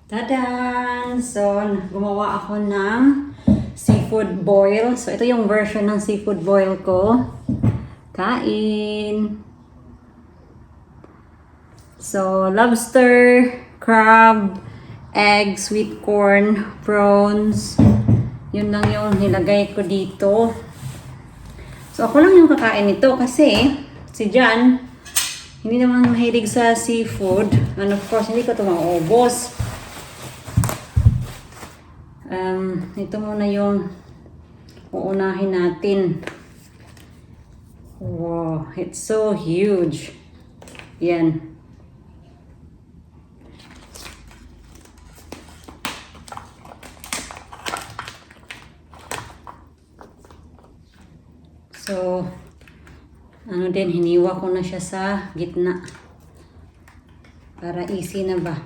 Tadan! So, gumawa ako ng seafood boil. So, ito yung version ng seafood boil ko. Kain! So, lobster, crab, egg, sweet corn, prawns. Yun lang yung nilagay ko dito. So, ako lang yung kakain nito kasi si Jan, hindi naman mahilig sa seafood. And of course, hindi ko ito maubos. Ito muna yung uunahin natin. Wow, it's so huge. Yan. So, hiniwa ko na siya sa gitna. Para easy na ba?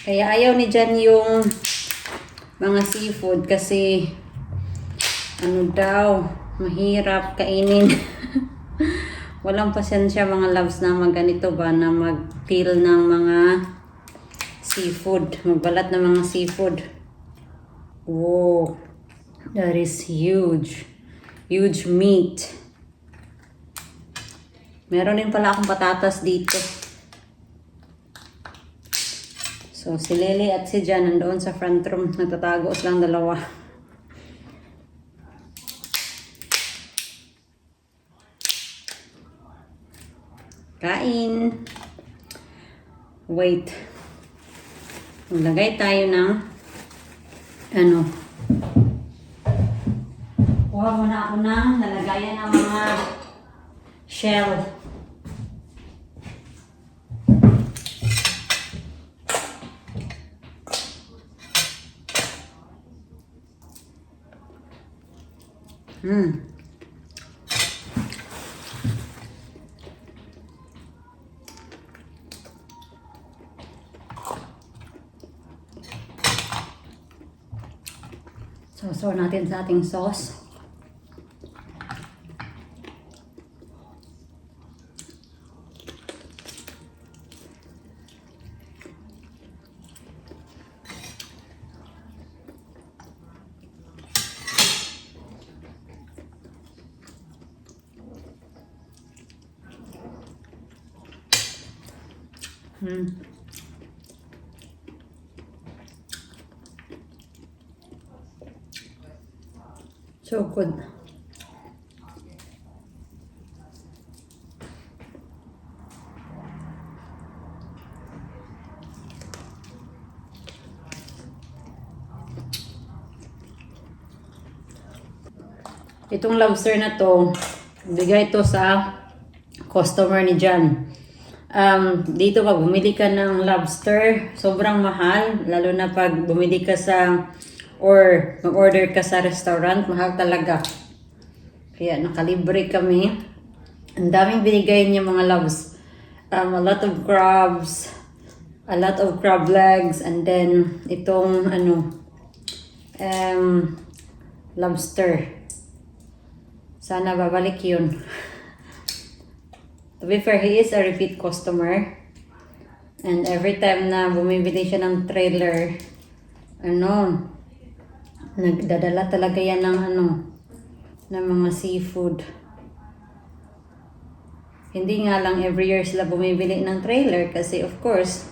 Kaya ayaw ni Jan yung mga seafood kasi mahirap kainin. Walang pasensya mga loves na magganito ba na mag-peel ng mga seafood, magbalat ng mga seafood. Wow, that is huge. Huge meat. Meron din pala akong patatas dito. So, si Lily at si Jan nandoon sa front room. Nagtatago silang dalawa. Kain. Wait. Maglagay tayo ng kuha muna ako ng lalagayan ng mga shell. So natin sa ating sauce. So good. Itong lobster na to, bigay ito sa customer ni Jan. Dito pag bumili ka ng lobster, sobrang mahal. Lalo na pag bumili ka or mag-order ka sa restaurant, mahal talaga. Kaya nakalibre kami. Ang daming binigay niya mga loves. A lot of crabs, a lot of crab legs, and then itong lobster. Sana babalik yun. To be fair, he is a repeat customer. And every time na bumibili siya ng trailer, nagdadala talaga yan ng mga seafood. Hindi nga lang every year sila bumibili ng trailer kasi of course,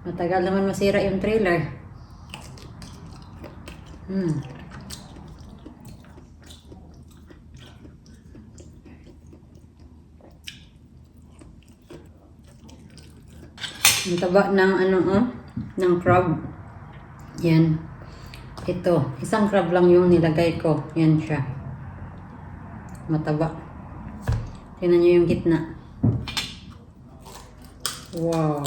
matagal naman masira yung trailer. Ang taba ng ng crab. Yan. Ito, isang crab lang yung nilagay ko. Yan siya. Mataba. Tingnan nyo yung gitna. Wow.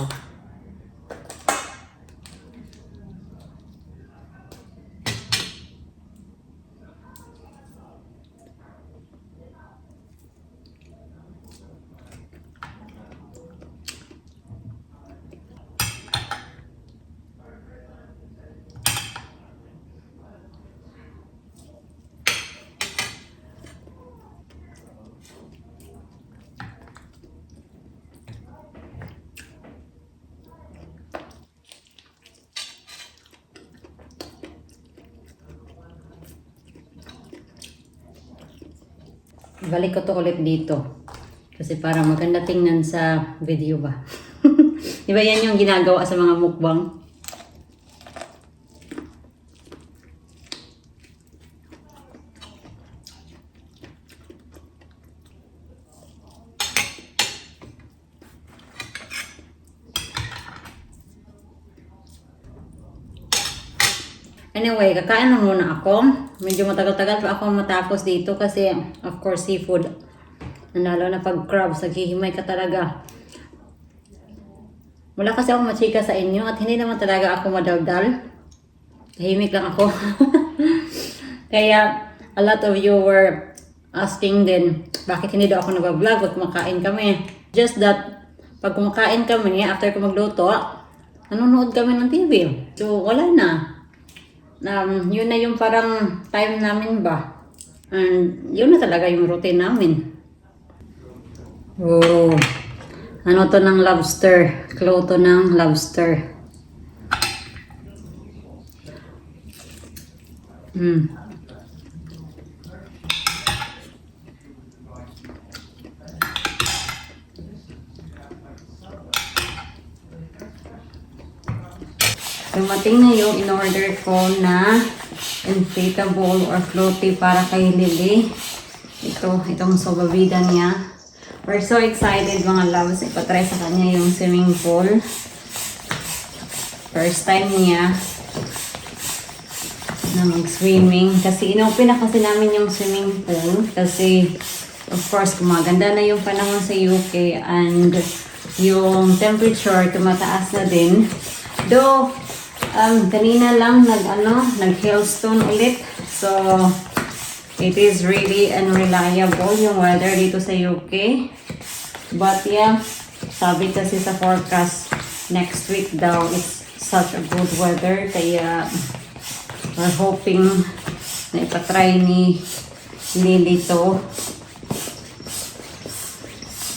Balik ko to ulit dito. Kasi para maganda tingnan sa video ba. Di ba yan yung ginagawa sa mga mukbang? Anyway, kakain na muna ako. Medyo matagal-tagal pa ako matapos dito kasi of course seafood. Lalo na pag crabs, naghihimay ka talaga. Wala kasi ako machika sa inyo at hindi naman talaga ako madaldal. Tahimik lang ako. Kaya a lot of you were asking din, bakit hindi daw ako nag-vlog at kumakain kami. Just that, pag kumakain kami, after ko magluto, nanonood kami ng TV. So, wala na. Yun na yung parang time namin ba. And yun na talaga yung routine namin. Oh, ano to ng lobster? Claw to ng lobster. Dumating na yung in-order ko na inflatable or floaty para kay Lily. Itong sobabida niya. We're so excited mga loves. Ipatry sa kanya yung swimming pool. First time niya na mag-swimming. Kasi inopen na kasi namin yung swimming pool. Kasi of course kumaganda na yung panahon sa UK and yung temperature tumataas na din. Though kanina lang nag-hailstone ulit. So, it is really unreliable yung weather dito sa UK. But yeah, sabi kasi sa forecast, next week daw, it's such a good weather. Kaya, we're hoping na ipatry ni Lily to.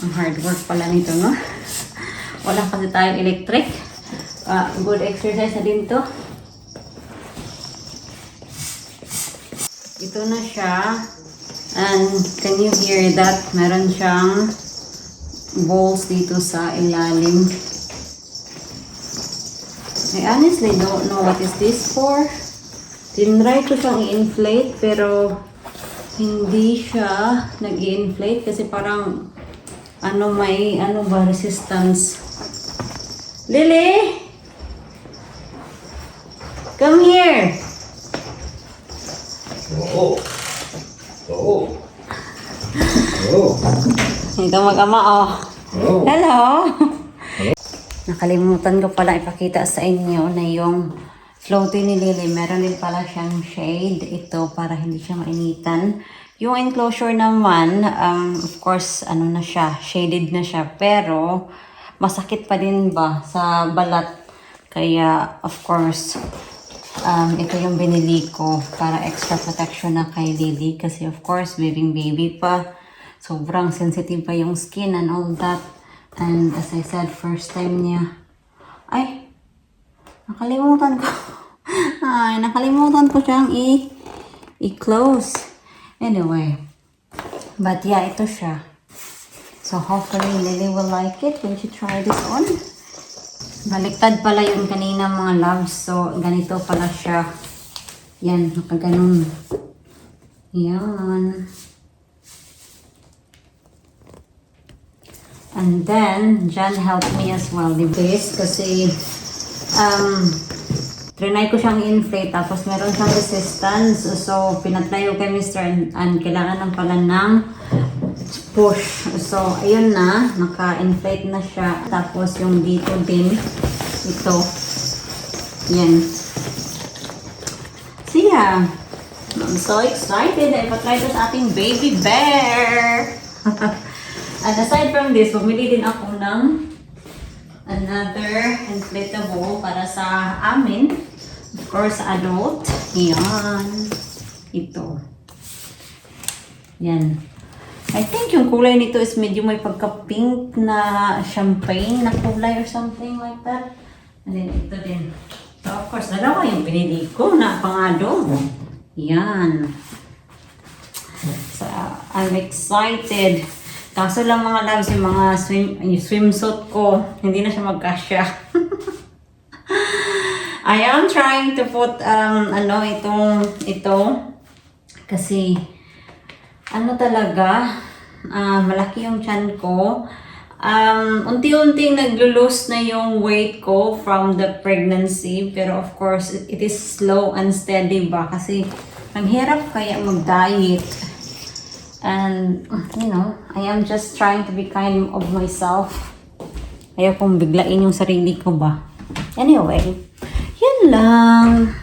Ang hard work pala nito, no? Wala kasi tayong electric. Good exercise na din to. Ito na siya. And can you hear that? Meron siyang balls dito sa ilalim. I honestly don't know what is this for. Tinry ko siyang i-inflate pero hindi siya nag-i-inflate kasi parang may resistance. Lily! Come here. Oo. Oo. Oo. Ito mag-ama, oh. Oo. Hello. Nakalimutan ko pala ipakita sa inyo na yung floaty ni Lily. Meron din pala siyang shade. Ito para hindi siya mainitan. Yung enclosure naman, of course, na siya, shaded na siya. Pero, masakit pa din ba sa balat. Kaya, of course, ito yung binili ko para extra protection na kay Lily kasi of course baby pa, sobrang sensitive pa yung skin and all that. And as I said, first time niya, nakalimutan ko siyang i-close. Anyway, but yeah, ito siya. So hopefully Lily will like it when she try this on. Baliktad pala yung kanina mga loves. So, ganito pala siya. Yan, nakaganon. Yan. And then, John helped me as well. This, kasi, trinay ko siyang inflate. Tapos, meron siyang resistance. So, pinatry kay Mr. and kailangan ng pala ng push. So, ayun na. Naka-inflate na siya. Tapos, yung dito din. Ito. Yan. So, yeah. I'm so excited na ipatry ito sa ating baby bear. And aside from this, bumili din ako ng another inflatable para sa amin. Of course, adult. Yan. Ito. Yan. I think yung kulay nito is medyo may pagka-pink na champagne na kulay or something like that. And then ito din. So of course, dalawa yung pinili ko na pang-adobo. Yan. So, I'm excited. Kaso lang mga loves, yung mga swimsuit ko, hindi na siya magkasya. I am trying to put, ito. Kasi, talaga, malaki yung tiyan ko. Unti-unting naglo-lose na yung weight ko from the pregnancy. Pero of course, it is slow and steady ba? Kasi, ang hirap kaya mag-diet. And, I am just trying to be kind of myself. Ayaw kong biglain yung sarili ko ba. Anyway, yan lang.